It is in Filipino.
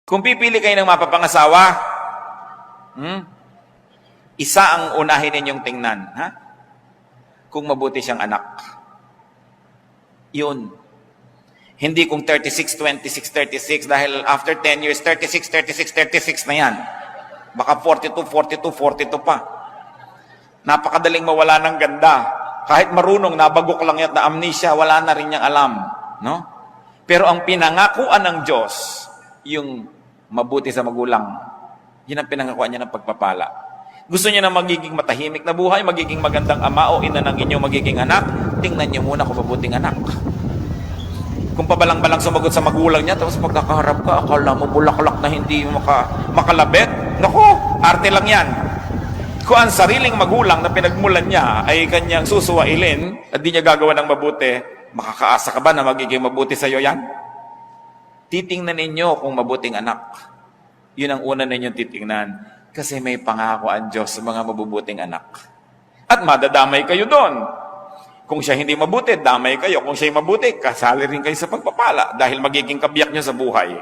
Kung pipili kayo ng mapapangasawa, isa ang unahin ninyong tingnan. Ha? Kung mabuti siyang anak. Yun. Hindi kung 36, 26, 36, dahil after 10 years, 36, 36, 36 na yan. Baka 42, 42, 42 pa. Napakadaling mawala ng ganda. Kahit marunong, nabagok lang yan na amnesia, wala na rin niyang alam. No? Pero ang pinangakuan ng Diyos, yung mabuti sa magulang, yun ang pinangakuan niya ng pagpapala. Gusto niya na magiging matahimik na buhay, magiging magandang ama o ina ng inyong magiging anak, tingnan niyo muna kung mabuting anak. Kung pabalang-balang sumagot sa magulang niya, tapos pagkakaharap ka, akala mo bulaklak na hindi makalabit, naku, arte lang yan. Kung ang sariling magulang na pinagmulan niya ay kanyang susuwailin at di niya gagawa ng mabuti, makakaasa ka ba na magiging mabuti sa iyo yan? Titingnan ninyo kung mabuting anak. Yun ang una ninyong titingnan. Kasi may pangako ang Diyos sa mga mabubuting anak. At madadamay kayo doon. Kung siya hindi mabuti, damay kayo. Kung siya mabuti, kasali rin kayo sa pagpapala dahil magiging kabiyak niyo sa buhay.